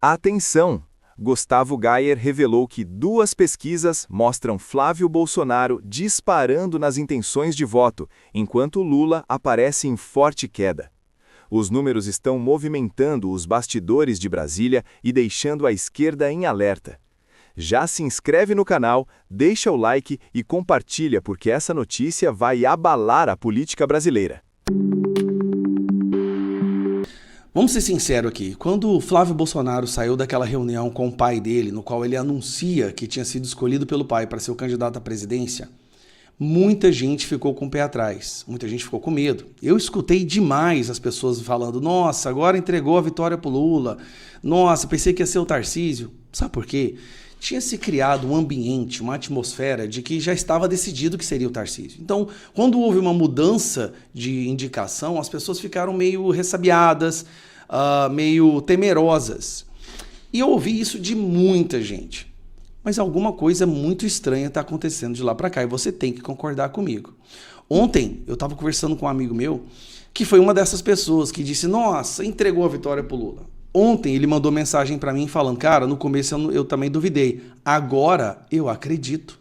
Atenção! Gustavo Gayer revelou que 2 pesquisas mostram Flávio Bolsonaro disparando nas intenções de voto, enquanto Lula aparece em forte queda. Os números estão movimentando os bastidores de Brasília e deixando a esquerda em alerta. Já se inscreve no canal, deixa o like e compartilha porque essa notícia vai abalar a política brasileira. Vamos ser sinceros aqui, quando o Flávio Bolsonaro saiu daquela reunião com o pai dele, no qual ele anuncia que tinha sido escolhido pelo pai para ser o candidato à presidência, muita gente ficou com o pé atrás, muita gente ficou com medo. Eu escutei demais as pessoas falando, nossa, agora entregou a vitória pro Lula, nossa, pensei que ia ser o Tarcísio. Sabe por quê? Tinha se criado um ambiente, uma atmosfera de que já estava decidido que seria o Tarcísio. Então, quando houve uma mudança de indicação, as pessoas ficaram meio ressabiadas, meio temerosas. E eu ouvi isso de muita gente. Mas alguma coisa muito estranha está acontecendo de lá para cá e você tem que concordar comigo. Ontem eu estava conversando com um amigo meu que foi uma dessas pessoas que disse, nossa, entregou a vitória pro Lula. Ontem ele mandou mensagem para mim falando, cara, no começo eu também duvidei, agora eu acredito.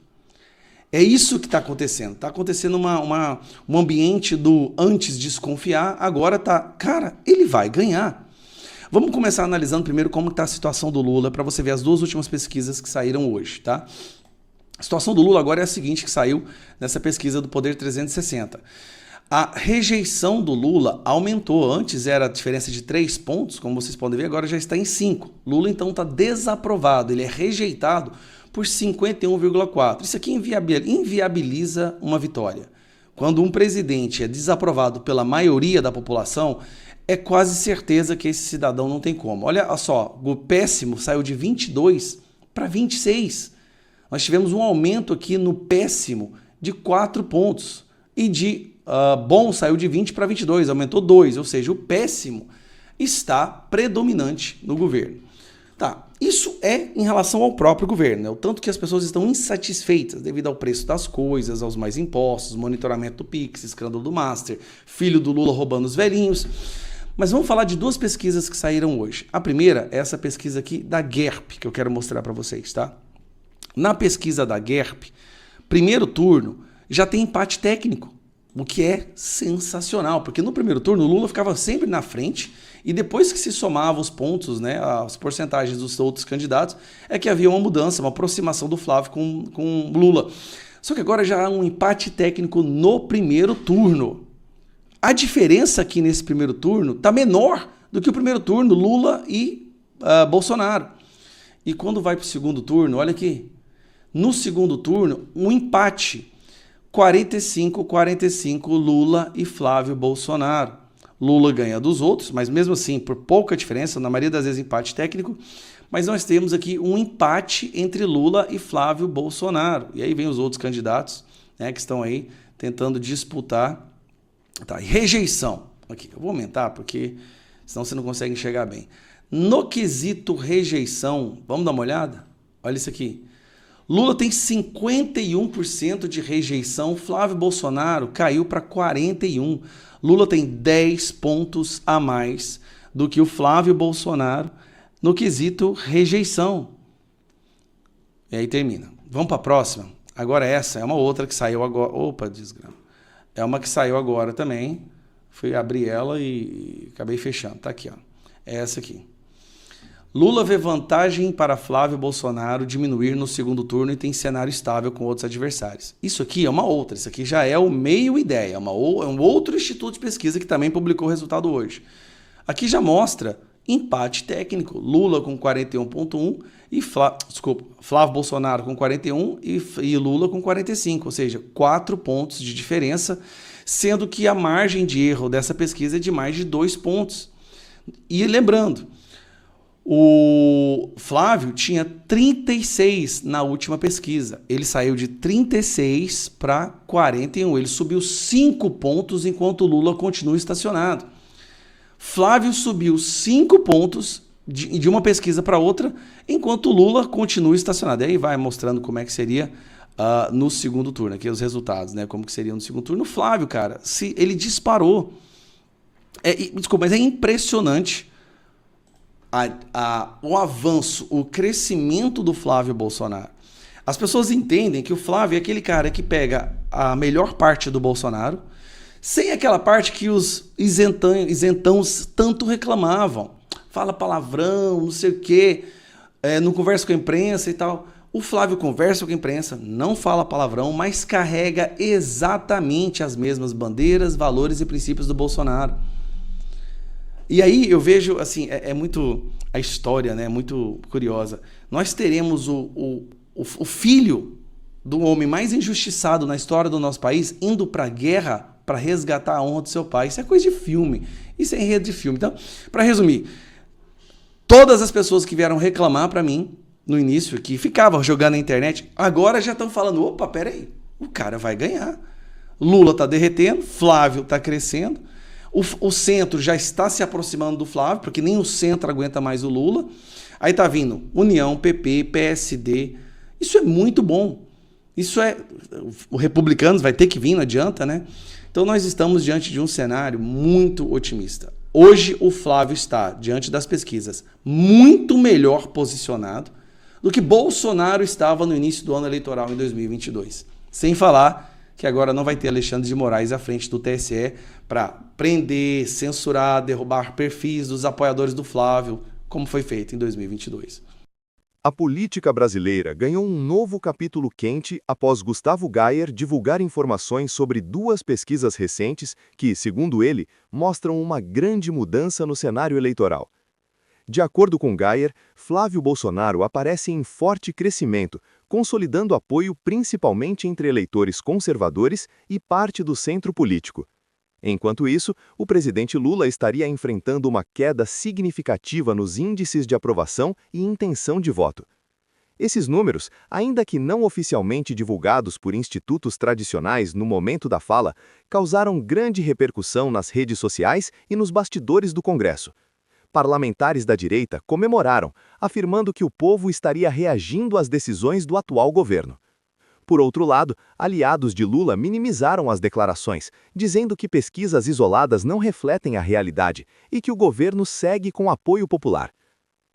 É isso que está acontecendo. Está acontecendo um ambiente do antes desconfiar, agora tá, cara, ele vai ganhar. Vamos começar analisando primeiro como está a situação do Lula, para você ver as 2 últimas pesquisas que saíram hoje, tá? A situação do Lula agora é a seguinte que saiu nessa pesquisa do Poder 360. A rejeição do Lula aumentou. Antes era a diferença de 3 pontos, como vocês podem ver, agora já está em 5. Lula, então, está desaprovado, ele é rejeitado por 51,4. Isso aqui inviabiliza uma vitória. Quando um presidente é desaprovado pela maioria da população, é quase certeza que esse cidadão não tem como. Olha só, o péssimo saiu de 22 para 26. Nós tivemos um aumento aqui no péssimo de 4 pontos. E de bom saiu de 20 para 22, aumentou 2, ou seja, o péssimo está predominante no governo. Tá, isso é em relação ao próprio governo, né? O tanto que as pessoas estão insatisfeitas devido ao preço das coisas, aos mais impostos, monitoramento do Pix, escândalo do Master, filho do Lula roubando os velhinhos. Mas vamos falar de 2 pesquisas que saíram hoje. A primeira é essa pesquisa aqui da GERP, que eu quero mostrar para vocês, tá? Na pesquisa da GERP, primeiro turno, já tem empate técnico, o que é sensacional, porque no primeiro turno o Lula ficava sempre na frente e depois que se somava os pontos, né, as porcentagens dos outros candidatos, é que havia uma mudança, uma aproximação do Flávio com Lula. Só que agora já há um empate técnico no primeiro turno. A diferença aqui nesse primeiro turno está menor do que o primeiro turno, Lula e Bolsonaro. E quando vai para o segundo turno, olha aqui, no segundo turno, um empate 45-45 Lula e Flávio Bolsonaro. Lula ganha dos outros, mas mesmo assim por pouca diferença, na maioria das vezes empate técnico, mas nós temos aqui um empate entre Lula e Flávio Bolsonaro. E aí vem os outros candidatos, né, que estão aí tentando disputar. Tá, rejeição. Aqui, eu vou aumentar porque senão você não consegue enxergar bem. No quesito rejeição, vamos dar uma olhada? Olha isso aqui. Lula tem 51% de rejeição, Flávio Bolsonaro caiu para 41%. Lula tem 10 pontos a mais do que o Flávio Bolsonaro no quesito rejeição. E aí termina. Vamos para a próxima? Agora essa é uma outra que saiu agora. Opa, desgrama. É uma que saiu agora também. Fui abrir ela e acabei fechando. Tá aqui, ó. É essa aqui. Lula vê vantagem para Flávio Bolsonaro diminuir no segundo turno e tem cenário estável com outros adversários. Isso aqui é uma outra, isso aqui já é o Meio Ideia, é um outro instituto de pesquisa que também publicou o resultado hoje. Aqui já mostra empate técnico, Lula com 41,1 e Flávio Bolsonaro com 41 e Lula com 45, ou seja, 4 pontos de diferença, sendo que a margem de erro dessa pesquisa é de mais de 2 pontos. E lembrando, o Flávio tinha 36 na última pesquisa. Ele saiu de 36 para 41. Ele subiu 5 pontos enquanto o Lula continua estacionado. Flávio subiu 5 pontos de uma pesquisa para outra, enquanto o Lula continua estacionado. E aí vai mostrando como é que seria no segundo turno. Aqui os resultados, né? Como que seria no segundo turno. O Flávio, cara, ele disparou. Desculpa, mas é impressionante o avanço, o crescimento do Flávio Bolsonaro. As pessoas entendem que o Flávio é aquele cara que pega a melhor parte do Bolsonaro, sem aquela parte que os isentãos tanto reclamavam. Fala palavrão, não sei o quê, não conversa com a imprensa e tal. O Flávio conversa com a imprensa, não fala palavrão, mas carrega exatamente as mesmas bandeiras, valores e princípios do Bolsonaro. E aí eu vejo, assim, muito... A história, né, é muito curiosa. Nós teremos o filho do homem mais injustiçado na história do nosso país indo para a guerra para resgatar a honra do seu pai. Isso é coisa de filme. Isso é enredo de filme. Então, para resumir, todas as pessoas que vieram reclamar para mim no início, que ficavam jogando na internet, agora já estão falando, opa, peraí, o cara vai ganhar. Lula tá derretendo, Flávio tá crescendo, o centro já está se aproximando do Flávio, porque nem o centro aguenta mais o Lula. Aí tá vindo União, PP, PSD. Isso é muito bom. Isso é... O Republicanos vai ter que vir, não adianta, né? Então nós estamos diante de um cenário muito otimista. Hoje o Flávio está, diante das pesquisas, muito melhor posicionado do que Bolsonaro estava no início do ano eleitoral em 2022. Sem falar que agora não vai ter Alexandre de Moraes à frente do TSE para prender, censurar, derrubar perfis dos apoiadores do Flávio, como foi feito em 2022. A política brasileira ganhou um novo capítulo quente após Gustavo Gayer divulgar informações sobre duas pesquisas recentes que, segundo ele, mostram uma grande mudança no cenário eleitoral. De acordo com Gayer, Flávio Bolsonaro aparece em forte crescimento, consolidando apoio principalmente entre eleitores conservadores e parte do centro político. Enquanto isso, o presidente Lula estaria enfrentando uma queda significativa nos índices de aprovação e intenção de voto. Esses números, ainda que não oficialmente divulgados por institutos tradicionais no momento da fala, causaram grande repercussão nas redes sociais e nos bastidores do Congresso. Parlamentares da direita comemoraram, afirmando que o povo estaria reagindo às decisões do atual governo. Por outro lado, aliados de Lula minimizaram as declarações, dizendo que pesquisas isoladas não refletem a realidade e que o governo segue com apoio popular.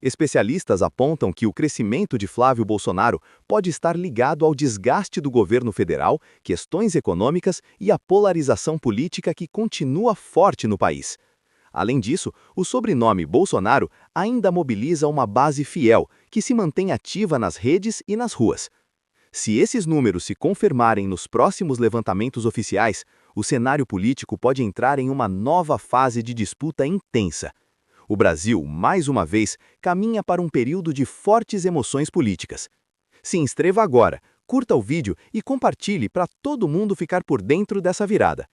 Especialistas apontam que o crescimento de Flávio Bolsonaro pode estar ligado ao desgaste do governo federal, questões econômicas e a polarização política que continua forte no país. Além disso, o sobrenome Bolsonaro ainda mobiliza uma base fiel, que se mantém ativa nas redes e nas ruas. Se esses números se confirmarem nos próximos levantamentos oficiais, o cenário político pode entrar em uma nova fase de disputa intensa. O Brasil, mais uma vez, caminha para um período de fortes emoções políticas. Se inscreva agora, curta o vídeo e compartilhe para todo mundo ficar por dentro dessa virada.